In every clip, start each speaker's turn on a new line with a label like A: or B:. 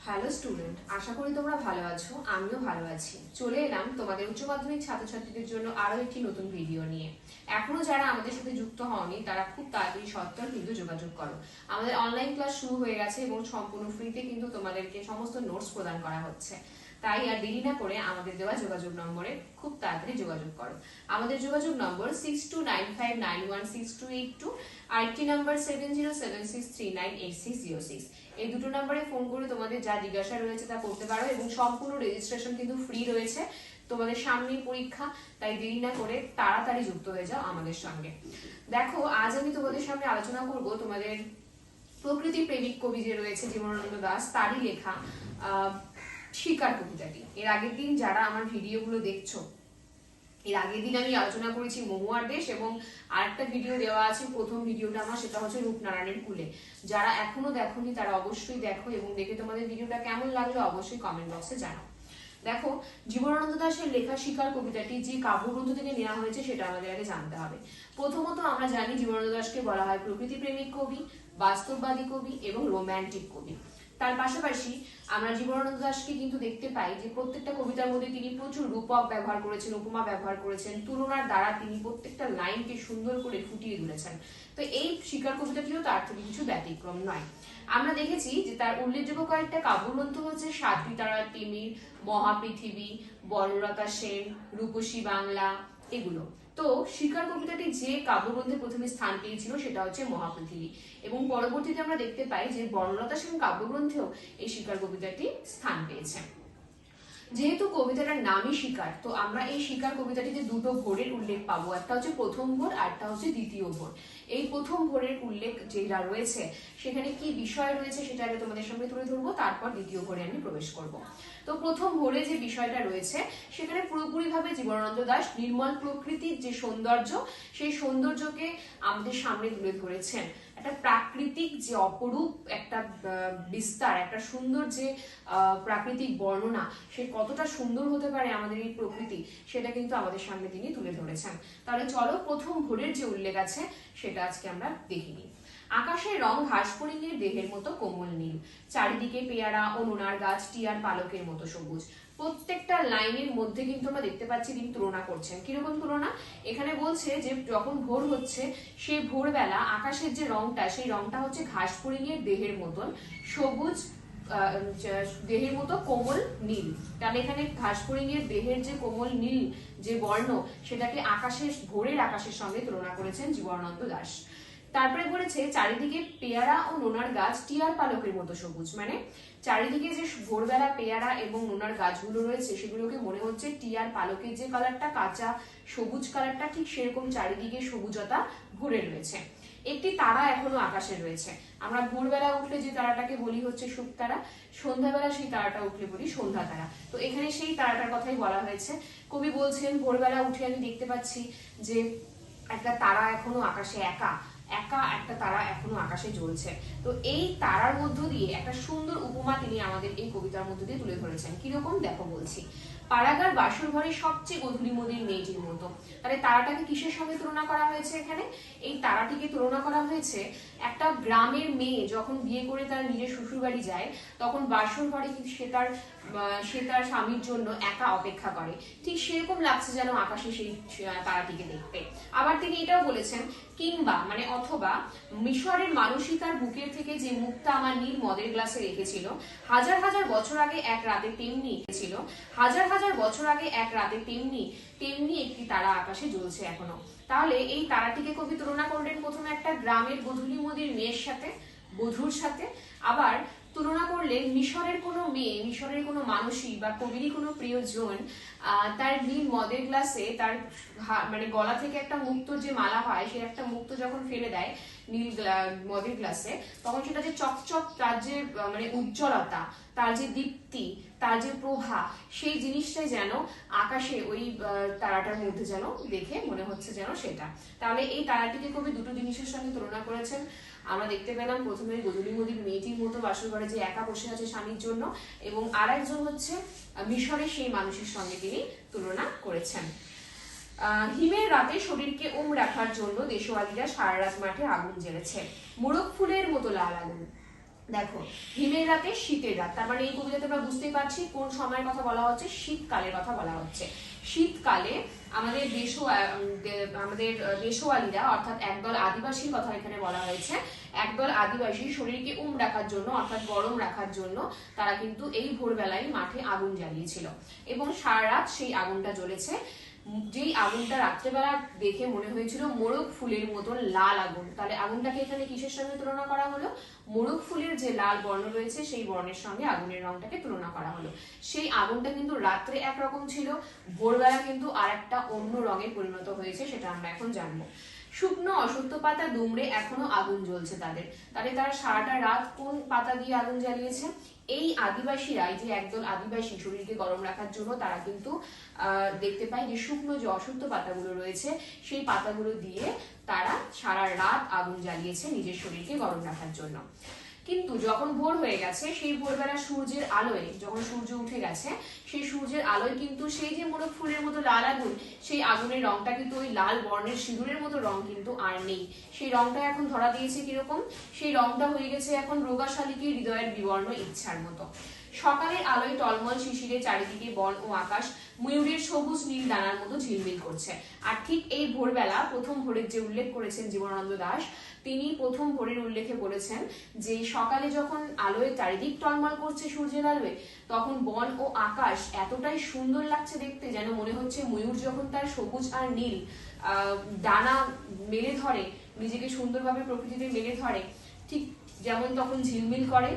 A: Hello student, আশা করি তোমরা ভালো আছো। আমিও ভালো আছি। চলে এলাম তোমাদের উচ্চ মাধ্যমিক ছাত্রছাত্রীদের জন্য আরো একটি নতুন ভিডিও নিয়ে। এখনো যারা আমাদের সাথে যুক্ত হওনি তারা খুব তাড়াতাড়ি সত্ত্বর কিন্তু যোগাযোগ করো। আমাদের অনলাইন ক্লাস শুরু হয়ে গেছে এবং সম্পূর্ণ ফ্রিতে কিন্তু তোমাদেরকে সমস্ত নোটস প্রদান করা হচ্ছে। তাই আর দেরি না করে আমাদের দেওয়া যোগাযোগ নম্বরে খুব তাড়াতাড়ি যোগাযোগ করো। আমাদের যোগাযোগ নম্বর 6295916282, আরেকটি নাম্বার 7076398606। এই দুটো নম্বরে ফোন করে তোমাদের যা জিজ্ঞাসা রয়েছে তা করতে পারো এবং সম্পূর্ণ রেজিস্ট্রেশন কিন্তু ফ্রি রয়েছে। তোমাদের সামনেই পরীক্ষা, তাই দেরি না করে তাড়াতাড়ি যুক্ত হয়ে যাও আমাদের সঙ্গে। দেখো, আজ আমি তোমাদের সামনে আলোচনা করব তোমাদের প্রকৃতি প্রেমিক কবি যে রয়েছে জীবনানন্দ দাশ, তারই লেখা শিকার কবিতাটি। এর আগের দিন যারা আমার ভিডিওগুলো দেখছো, এর আগের দিন আমি আলোচনা করেছি মহুয়ার দেশ এবং আরেকটা ভিডিও দেওয়া আছে, প্রথম ভিডিওটা আমার, সেটা হচ্ছে রূপনারায়ণের কুলে। যারা এখনো দেখোনি তারা অবশ্যই দেখো এবং দেখে তোমাদের ভিডিওটা কেমন লাগলো অবশ্যই কমেন্ট বক্সে জানাও। দেখো, জীবনানন্দ দাশের লেখা শিকার কবিতাটি যে কাব্যগ্রন্থ থেকে নেওয়া হয়েছে সেটা আমাদের আগে জানতে হবে। প্রথমত আমরা জানি জীবনানন্দ দাশকে বলা হয় প্রকৃতি প্রেমিক কবি, বাস্তববাদী কবি এবং রোম্যান্টিক কবি। তার পাশাপাশি আমরা জীবনানন্দ দাশকে কিন্তু দেখতে পাই যে প্রত্যেকটা কবিতার মধ্যে তিনি প্রচুর রূপক ব্যবহার করেছেন, উপমা ব্যবহার করেছেন, তুলনার দ্বারা তিনি প্রত্যেকটা লাইনকে সুন্দর করে ফুটিয়ে তুলেছেন। তো এই শিকার কবিতাটিও তার থেকে কিছু ব্যতিক্রম নয়। আমরা দেখেছি যে তার উল্লেখযোগ্য কয়েকটা কাব্যগ্রন্থ হচ্ছে সাতটি তারার তিমির, মহাপৃথিবী, বনলতা সেন, রূপসী বাংলা, এগুলো। তো শিকার কবিতাটি যে কাব্যগ্রন্থে প্রথমে স্থান পেয়েছিল সেটা হচ্ছে মহাপৃথিবী এবং পরবর্তীতে আমরা দেখতে পাই যে বনলতা সেন কাব্যগ্রন্থেও এই শিকার কবিতাটি স্থান পেয়েছে। যেহেতু কবিতাটার নামই শিকার, তো আমরা এই শিকার কবিতাটিতে দুটো ভোরের উল্লেখ পাবো, একটা হচ্ছে প্রথম ভোর আর একটা হচ্ছে দ্বিতীয় ভোর। এই প্রথম ভোরের উল্লেখ যেটা রয়েছে সেখানে কি বিষয় রয়েছে সেটা আগে তোমাদের সামনে তুলে ধরবো, তারপর দ্বিতীয় ভোরে আমি প্রবেশ করব। তো প্রথম ভোরে যে বিষয়টা রয়েছে সেখানে পুরোপুরি ভাবে জীবনানন্দ দাশ নির্মল প্রকৃতির যে সৌন্দর্য, সেই সৌন্দর্যকে আমাদের সামনে তুলে ধরেছেন। একটা প্রাকৃতিক যে অপরূপ একটা বিস্তার, একটা সুন্দর যে প্রাকৃতিক বর্ণনা, সে কতটা সুন্দর হতে পারে আমাদের এই প্রকৃতি, সেটা কিন্তু আমাদের সামনে তিনি তুলে ধরেছেন। তাহলে চলো প্রথম ভোরের যে উল্লেখ আছে সেটা আজকে আমরা দেখিনি। আকাশের রং ঘাসফড়িংয়ের দেহের মতো কোমল নীল, চারিদিকে পেয়ারা ও নোনার গাছ টিয়ার পালকের মতো সবুজ। প্রত্যেকটা লাইনের মধ্যে কিন্তু আমরা দেখতে পাচ্ছি তিনি তুলনা করছেন। কিরকম তুলনা? এখানে বলছে যে যখন ভোর হচ্ছে সেই ভোরবেলা আকাশের যে রংটা, সেই রংটা হচ্ছে ঘাসফড়িংয়ের দেহের মতন সবুজ, দেহের মতো কোমল নীল। তাহলে এখানে ঘাসফড়িংয়ের দেহের যে কোমল নীল যে বর্ণ, সেটাকে আকাশের, ভোরের আকাশের সঙ্গে তুলনা করেছেন জীবনানন্দ দাশ। তারপরে বলেছে চারিদিকে পেয়ারা ও নোনার গাছ টিয়ার পালকের মতো সবুজ, মানে চারিদিকে যে ভোরবেলা পেয়ারা এবং নোনার গাছগুলো রয়েছে সেগুলোকে মনে হচ্ছে টিয়ার পালকের যে কালারটা, কাঁচা সবুজ কালারটা, ঠিক সেরকম চারিদিকে সবুজতা ভরে রয়েছে। একটি তারা এখনো আকাশে রয়েছে। আমরা ভোরবেলা উঠলে যে তারাটাকে বলি হচ্ছে শুক তারা, সন্ধ্যাবেলা সেই তারাটা উঠলে বলি সন্ধ্যা তারা। তো এখানে সেই তারাটার কথাই বলা হয়েছে। কবি বলছেন ভোরবেলা উঠে আমি দেখতে পাচ্ছি যে একটা তারা এখনো আকাশে একা একা একটা তারা এখনো আকাশে জ্বলছে। তো এই তারার মধ্য দিয়ে একটা সুন্দর উপমা তিনি আমাদের এই কবিতার মধ্য দিয়ে তুলে ধরেছেন। কিরকম দেখো বলছি, পাড়াগার বাসর ঘরে সবচেয়ে গধূলি মদির মেয়েটির মতো। তাহলে তারাটাকে কিসের সঙ্গে তুলনা করা হয়েছে? এখানে এই তারাটিকে তুলনা করা হয়েছে একটা গ্রামের মেয়ে যখন বিয়ে করে তার নিজের শ্বশুর বাড়ি যায়, তখন বাসর ঘরে কিন্তু সে তার স্বামীর জন্য একা অপেক্ষা করে। ঠিক সেরকম লাগছে যেন আকাশে সেই তারাটিকে দেখতে। আবার তিনি এটাও বলেছেন কিংবা, মানে অথবা, মিশরের মানুষই তার বুকের থেকে যে মুক্তা আমার নীল মদের গ্লাসে রেখেছিল, হাজার হাজার বছর আগে এক রাতে তেমনি ছিল, হাজার হাজার বছর আগে এক রাতে তেমনি তেমনি একটি তারা আকাশে জ্বলছে এখনো। তাহলে এই তারাটিকে কবি তুলনা করলেন প্রথমে একটা গ্রামের গধূলি মদির মেয়ের সাথে, বধূর সাথে। আবার তুলনা করলেন মিশরের কোনো মেয়ে, মিশরের কোনো মানুষই বা কবিরই কোনো প্রিয়জন তার নীল মদের গ্লাসে তার মানে গলা থেকে একটা মুক্ত যে মালা হয়, সে একটা মুক্ত যখন ফেলে দেয় নীল মদের গ্লাসে, তখন সেটা যে চকচক, তার যে মানে উজ্জ্বলতা, তার যে দীপ্তি, তার যে প্রভা, সেই জিনিসটাই যেন আকাশে ওই তারাটার মধ্যে যেন দেখে মনে হচ্ছে যেন সেটা। তাহলে এই তারাটিকে কবি দুটো জিনিসের সঙ্গে তুলনা করেছেন। আমরা দেখতে পেলাম প্রথমে গধূলি মদির মেয়েটির মতো বাসর ঘরে যে একা বসে আছে স্বামীর জন্য, এবং আর একজন হচ্ছে মিশরের সেই মানুষের সঙ্গে তিনি তুলনা করেছেন। হিমের রাতে শরীরকে ওম রাখার জন্য দেশওয়ালিরা সারা রাত মাঠে আগুন জ্বেলেছে, মোরগ ফুলের মতো লাল আগুন। দেখো, হিমের রাতে শীতের রাত, তার মানে এই কবিতাতে আমরা বুঝতেই পারছি কোন সময়ের কথা বলা হচ্ছে, শীতকালের কথা বলা হচ্ছে। শীতকালে আমাদের দেশওয়ালিরা অর্থাৎ একদল আদিবাসীর কথা এখানে বলা হয়েছে। একদল আদিবাসী শরীরকে রাখার জন্য অর্থাৎ গরম রাখার জন্য তারা কিন্তু এই ভোরবেলায় মাঠে আগুন জ্বালিয়েছিল এবং সারা রাত সেই আগুনটা জ্বলেছে। যেই আগুনটা রাত্রেবেলা দেখে মনে হয়েছিল মোরগ ফুলের মতন লাল আগুন। তাহলে আগুনটাকে এখানে কিসের সঙ্গে তুলনা করা হলো? মোরগ ফুলের যে লাল বর্ণ রয়েছে সেই বর্ণের সঙ্গে আগুনের রংটাকে তুলনা করা হলো। সেই আগুনটা কিন্তু রাত্রে একরকম ছিল, ভোরবেলা কিন্তু আর একটা অন্য রঙে পরিণত হয়েছে, সেটা আমরা এখন জানবো। শুকনো অসত্য পাতা দুমড়ে এখনো আগুন জ্বলছে তাদের। তাহলে তারা সারাটা রাত কোন পাতা দিয়ে আগুন জ্বালিয়েছে? এই আদিবাসীরা, এই যে একদল আদিবাসী শরীরকে গরম রাখার জন্য তারা কিন্তু দেখতে পাই যে শুকনো যে অসত্য পাতাগুলো রয়েছে সেই পাতাগুলো দিয়ে তারা সারা রাত আগুন জ্বালিয়েছে নিজের শরীরকে গরম রাখার জন্য। কিন্তু যখন ভোর হয়ে গেছে, সেই ভোরবেলা সূর্যের আলোয়, যখন সূর্য উঠে গেছে, সেই সূর্যের আলোয় কিন্তু সেই যে মোরগ ফুলের মতো লাল আগুন, সেই আগুনের রংটা কিন্তু ওই লাল বর্ণের সিঁদুরের মতো রং কিন্তু আর নেই। সেই রংটা এখন ধরা দিয়েছে কিরকম? সেই রংটা হয়ে গেছে এখন রোগা শালিকের হৃদয়ের বিবর্ণ ইচ্ছার মতো। সকালের আলোয় টলমল শিশিরে চারিদিকে বন ও আকাশ ময়ূরের সবুজ নীল ডানার মতো ঝিলমিল করছে। আর ঠিক এই ভোরবেলা, প্রথম ভোরের যে উল্লেখ করেছেন জীবনানন্দ দাশ, তিনি প্রথম ভোরের উল্লেখে বলেছেন যে সকালে যখন আলোয় চারিদিক টলমল করছে সূর্যের আলোয়, তখন বন ও আকাশ এতটাই সুন্দর লাগছে দেখতে, যেন মনে হচ্ছে ময়ূর যখন তার সবুজ আর নীল ডানা মেলে ধরে, নিজেকে সুন্দরভাবে প্রকৃতিতে মেলে ধরে, ঠিক যেমন তখন ঝিলমিল করে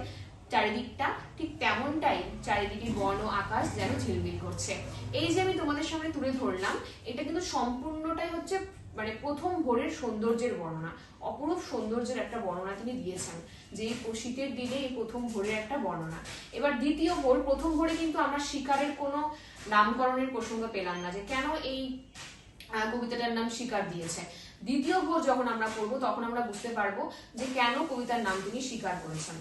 A: চারিদিকটা, ঠিক তেমনটাই চারিদিকে বন ও আকাশ যেন ঝিলমিল করছে। এই যে আমি তোমাদের সামনে তুলে ধরলাম, এটা কিন্তু সম্পূর্ণটাই হচ্ছে মানে প্রথম ভোরের সৌন্দর্যের বর্ণনা, অপরূপ সৌন্দর্যের একটা বর্ণনা তিনি দিয়েছেন, যে শীতের দিনে এই প্রথম ভোরের একটা বর্ণনা। এবার দ্বিতীয় ভোর, প্রথম ভোরে কিন্তু আমরা শিকারের কোনো নামকরণের প্রসঙ্গ পেলাম না, যে কেন এই কবিতাটার নাম শিকার দিয়েছে। দ্বিতীয় ভোর যখন আমরা পড়বো তখন আমরা বুঝতে পারবো যে কেন কবিতার নাম তিনি শিকার করেছেন।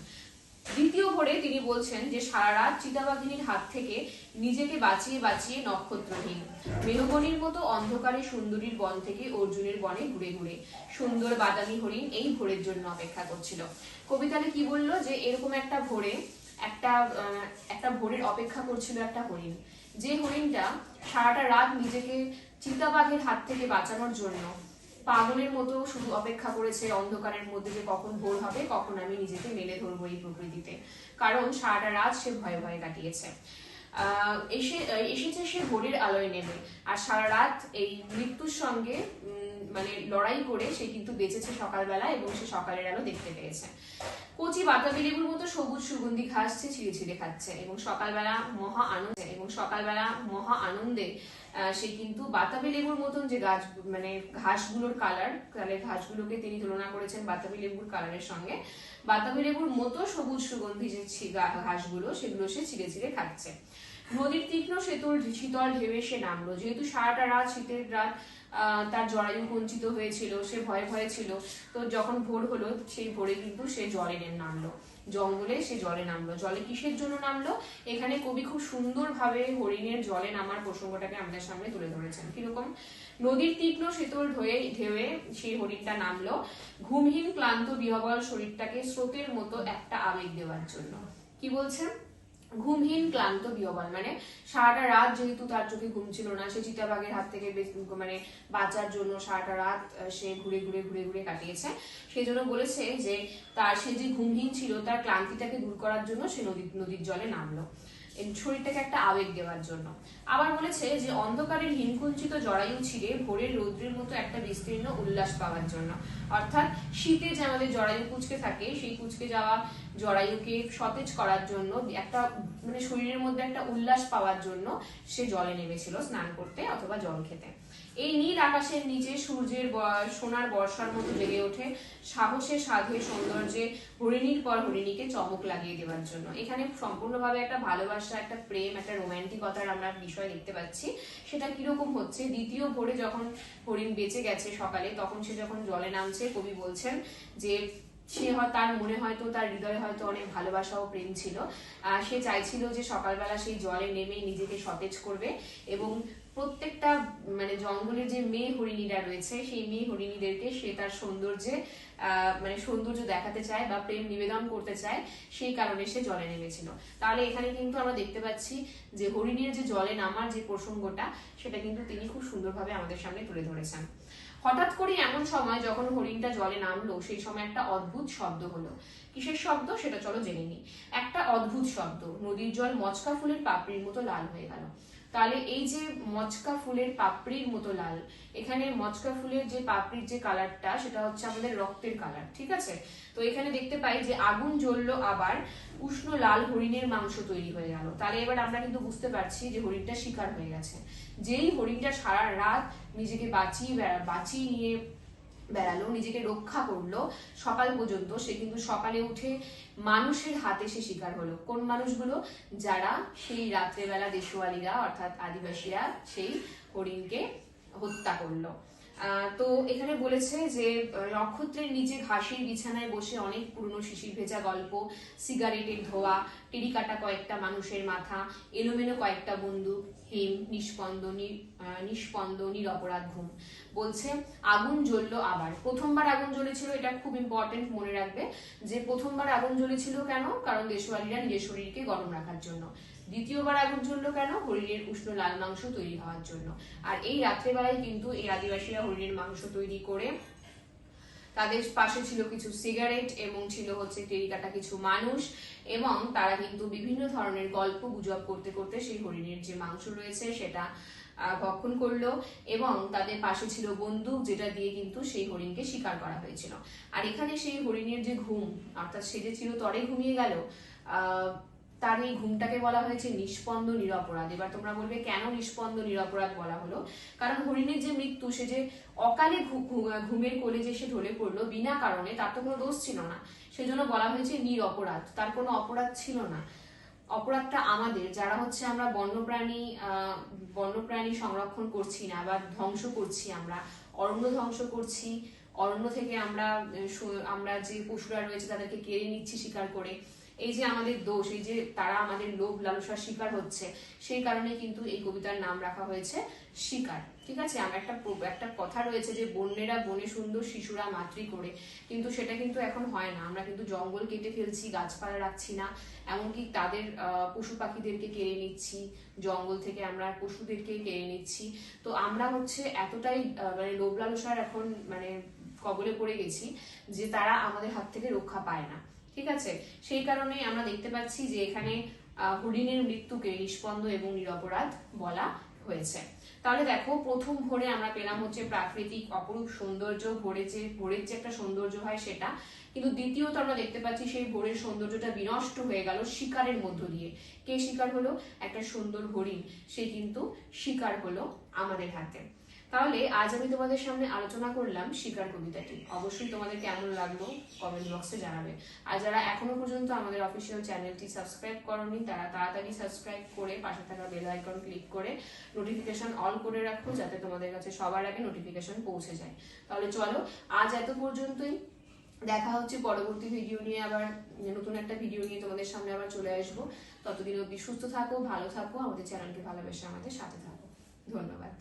A: দ্বিতীয় ভোরে তিনি বলছেন যে সারা রাত চিতাবাঘিনীর হাত থেকে নিজেকে বাঁচিয়ে বাঁচিয়ে নক্ষত্রহীন মেহগনির মতো অন্ধকারে সুন্দরীর বন থেকে অর্জুনের বনে ঘুরে ঘুরে সুন্দর বাদামি হরিণ এই ভোরের জন্য অপেক্ষা করছিল। কবিতাতে কি বললো? যে এরকম একটা ভোরে একটা ভোরের অপেক্ষা করছিল একটা হরিণ, যে হরিণটা সারাটা রাত নিজেকে চিতাবাঘের হাত থেকে বাঁচানোর জন্য পাগলের মতো শুধু অপেক্ষা করেছে অন্ধকারের মধ্যে, যে কখন ভোর হবে, কখন আমি নিজেকে মেলে ধরবো এই প্রকৃতিতে। কারণ সারাটা রাত সে ভয়ে ভয়ে কাটিয়েছে। এসেছে সে ভোরের আলোয় নেমে, আর সারা রাত এই মৃত্যুর সঙ্গে মানে লড়াই করে সে কিন্তু বেঁচেছে সকালবেলা, এবং সে সকালের আলো দেখতে পেয়েছে। কচি বাতাবি লেবুর মতো সবুজ সুগন্ধি ঘাস সে ছিঁড়ে ছিঁড়ে খাচ্ছে, এবং সকালবেলা মহা আনন্দে সে কিন্তু বাতাবি লেবুর মতন যে গাছ মানে ঘাসগুলোর কালার, তাহলে ঘাসগুলোকে তিনি তুলনা করেছেন বাতাবি লেবুর কালারের সঙ্গে। বাতাবি লেবুর মতো সবুজ সুগন্ধি যে ঘাসগুলো, সেগুলো সে ছিঁড়ে ছিঁড়ে খাচ্ছে। নদীর তীক্ষ্ণ সেতুর শীতল ঢেউয়ে সে নামলো, যেহেতু সারাটা রাত শীতের রাত তার জরায়ু বঞ্চিত হয়েছিল, সে ভয়ে ভয়ে ছিল, তো যখন ভোর হলো সেই ভোরে কিন্তু সে জলে নামলো, জঙ্গলে সে জলে নামলো। জলে কিসের জন্য নামলো? এখানে কবি খুব সুন্দরভাবে হরিণের জলে নামার প্রসঙ্গটাকে আমাদের সামনে তুলে ধরেছেন। কিরকম? নদীর তীক্ষ্ণ শীতল ঢেউয়ে সেই হরিণটা নামলো ঘুমহীন ক্লান্ত বিহবল শরীরটাকে স্রোতের মতো একটা আবেগ দেওয়ার জন্য। কি বলছেন? ঘুমহীন ক্লান্ত বিহবল মানে সারাটা রাত যেহেতু তার চোখে ঘুম ছিল না, সে চিতাবাঘের হাত থেকে মানে বাঁচার জন্য সারাটা রাত সে ঘুরে ঘুরে ঘুরে ঘুরে কাটিয়েছে। সেই জন্য বলেছে যে সে যে ঘুমহীন ছিল তার ক্লান্তিটাকে দূর করার জন্য সে নদীর জলে নামলো, শরীরটাকে একটা আবেগ দেওয়ার জন্য। আবার বলেছে যে অন্ধকারের হিমকুঞ্চিত জরায়ু ছিঁড়ে ভোরের রৌদ্রের মতো একটা বিস্তীর্ণ উল্লাস পাওয়ার জন্য। অর্থাৎ শীতে যে আমাদের জরায়ু কুঁচকে থাকে, সেই কুঁচকে যাওয়া জরায়ুকে সতেজ করার জন্য একটা মানে শরীরের মধ্যে একটা উল্লাস পাওয়ার জন্য সে জলে নেমেছিল স্নান করতে অথবা জল খেতে। এই নীল আকাশের নিচে সূর্যের সোনার বর্ষার মতো জেগে ওঠে সাহসে সাধে সৌন্দর্যে হরিণীর পর হরিণীকে চমক লাগিয়ে দেওয়ার জন্য। এখানে সম্পূর্ণভাবে একটা ভালোবাসা, একটা প্রেম, একটা রোমান্টিকতার আমরা বিষয় দেখতে পাচ্ছি। সেটা কিরকম হচ্ছে? দ্বিতীয় ভোরে যখন হরিণ বেঁচে গেছে সকালে, তখন সে যখন জলে নামছে, কবি বলছেন যে তার মনে হয়তো, তার হৃদয়ে হয়তো অনেক ভালোবাসা ও প্রেম ছিল। সে চাইছিল যে সকালবেলা সেই জলে নেমে নিজেকে সতেজ করবে এবং প্রত্যেকটা মানে জঙ্গলের যে মেয়ে হরিণীরা রয়েছে সেই মেয়ে হরিণীদেরকে সে তার সৌন্দর্যে মানে সৌন্দর্য দেখাতে চায় বা প্রেম নিবেদন করতে চায়, সেই কারণে সে জলে নেমেছিল। তাহলে এখানে কিন্তু আমরা দেখতে পাচ্ছি যে হরিণীর যে জলে নামার যে প্রসঙ্গটা সেটা কিন্তু তিনি খুব সুন্দরভাবে আমাদের সামনে তুলে ধরেছেন। হঠাৎ করে এমন সময় যখন হরিণটা জলে নামলো সেই সময় একটা অদ্ভুত শব্দ হলো। কিসের শব্দ সেটা চলো জেনে নিই। একটা অদ্ভুত শব্দ, নদীর জল মচকা ফুলের পাপড়ির মতো লাল হয়ে গেল। তাহলে এই যে মচকা ফুলের পাপড়ির মতো লাল, এখানে মচকা ফুলের যে পাপড়ির যে কালারটা সেটা হচ্ছে আমাদের রক্তের কালার, ঠিক আছে। তো এখানে দেখতে পাই যে আগুন জ্বললো আবার, উষ্ণ লাল হরিণের মাংস তৈরি হয়ে গেল। তাহলে এবার আমরা কিন্তু বুঝতে পারছি যে হরিণটা শিকার হয়ে গেছে। যেই হরিণটা সারা রাত নিজেকে বাঁচিয়ে নিয়ে বেড়ালো, নিজেকে রক্ষা করলো সকাল পর্যন্ত, সে কিন্তু সকালে উঠে মানুষের হাতে সে শিকার হলো। কোন মানুষগুলো? যারা সেই রাত্রেবেলা দেশওয়ালিরা অর্থাৎ আদিবাসীরা সেই হরিণকে হত্যা করলো। তো এখানে বলেছে যে নক্ষত্রের নিচে ঘাসের বিছানায় বসে অনেক পুরনো শিশির ভেজা গল্প, সিগারেটের ধোয়া, টেরি কাটা কয়েকটা মানুষের মাথা, এলোমেলো কয়েকটা বন্দুক, হিম, নিষ্পন্দ নিরপরাধ ঘুম। বলছে আগুন জ্বললো আবার। প্রথমবার আগুন জ্বলেছিল, এটা খুব ইম্পর্টেন্ট মনে রাখবে যে প্রথমবার আগুন জ্বলেছিল কেন? কারণ দেশওয়ালিরা নিজের শরীরকে গরম রাখার জন্য। দ্বিতীয়বার আগুন জ্বললো কেন? হরিণের উষ্ণ লাল মাংস তৈরি হওয়ার জন্য। আর এই রাত্রেবেলায় কিন্তু এই আদিবাসীরা হরিণের মাংস তৈরি করে, তাদের পাশে ছিল কিছু সিগারেট এবং ছিল হচ্ছে টেরিকাটা কিছু মানুষ, এবং তারা কিন্তু বিভিন্ন ধরনের গল্প গুজব করতে করতে সেই হরিণের যে মাংস রয়েছে সেটা ভক্ষণ করলো, এবং তাদের পাশে ছিল বন্দুক যেটা দিয়ে কিন্তু সেই হরিণকে শিকার করা হয়েছিল। আর এখানে সেই হরিণের যে ঘুম, অর্থাৎ সে যে চিরতরে ঘুমিয়ে গেল, তার এই ঘুমটাকে বলা হয়েছে নিষ্পন্দ নিরপরাধ। এবার তোমরা বলবে কেন নিষ্পন্দ নিরপরাধ বলা হলো? কারণ হরিণের যে মৃত্যু, সে যে অকালে ঘুমের কোলে যে সে ঢলে পড়লো বিনা কারণে, তার তো কোনো দোষ ছিল না, সেজন্য বলা হয়েছে নিরপরাধ, তার কোনো অপরাধ ছিল না। অপরাধটা আমাদের, যারা হচ্ছে আমরা বন্যপ্রাণী সংরক্ষণ করছি না বা ধ্বংস করছি, আমরা অরণ্য ধ্বংস করছি, অরণ্য থেকে আমরা যে পশুরা রয়েছে তাদেরকে কেড়ে নিচ্ছি শিকার করে, এই যে আমাদের দোষ, এই যে তারা আমাদের লোভ লালসার শিকার হচ্ছে, সেই কারণে কিন্তু এই কবিতার নাম রাখা হয়েছে শিকার, ঠিক আছে। আমার একটা কথা রয়েছে যে বন্যেরা বনে সুন্দর, শিশুরা মাতৃ করে, কিন্তু সেটা কিন্তু এখন হয় না। আমরা কিন্তু জঙ্গল কেটে ফেলছি, গাছপালা রাখছি না, এমনকি তাদের পশু পাখিদেরকে কেড়ে নিচ্ছি, জঙ্গল থেকে আমরা পশুদেরকে কেড়ে নিচ্ছি। তো আমরা হচ্ছে এতটাই মানে লোভ লালসার এখন মানে কবলে পড়ে গেছি যে তারা আমাদের হাত থেকে রক্ষা পায় না, ঠিক আছে। সেই কারণে আমরা দেখতে পাচ্ছি যে এখানে হরিণের মৃত্যুকে নিষ্পন্দ এবং নিরপরাধ বলা হয়েছে। তাহলে দেখো, প্রথম ভোরে আমরা পেলাম হচ্ছে প্রাকৃতিক অপরূপ সৌন্দর্য, ভোরের যে একটা সৌন্দর্য হয় সেটা, কিন্তু দ্বিতীয়ত আমরা দেখতে পাচ্ছি সেই ভোরের সৌন্দর্যটা বিনষ্ট হয়ে গেল শিকারের মধ্য দিয়ে। কে শিকার হলো? একটা সুন্দর হরিণ, সে কিন্তু শিকার হলো আমাদের হাতে। তাহলে আজ আমি তোমাদের সামনে আলোচনা করলাম শিকার কবিতাটি। অবশ্যই তোমাদের কেমন লাগলো কমেন্ট বক্সে জানাবে। আর যারা এখনো পর্যন্ত আমাদের অফিসিয়াল চ্যানেলটি সাবস্ক্রাইব করোনি, তারা তাড়াতাড়ি সাবস্ক্রাইব করে পাশে থাকা বেল আইকন ক্লিক করে নোটিফিকেশন অল করে রাখো, যাতে তোমাদের কাছে সবার আগে নোটিফিকেশন পৌঁছে যায়। তাহলে চলো, আজ এত পর্যন্তই। দেখা হচ্ছে পরবর্তী ভিডিও নিয়ে, আবার নতুন একটা ভিডিও নিয়ে তোমাদের সামনে আবার চলে আসবো। ততদিন অবধি সুস্থ থাকো, ভালো থাকো, আমাদের চ্যানেলকে ভালোবেসে আমাদের সাথে থাকো। ধন্যবাদ।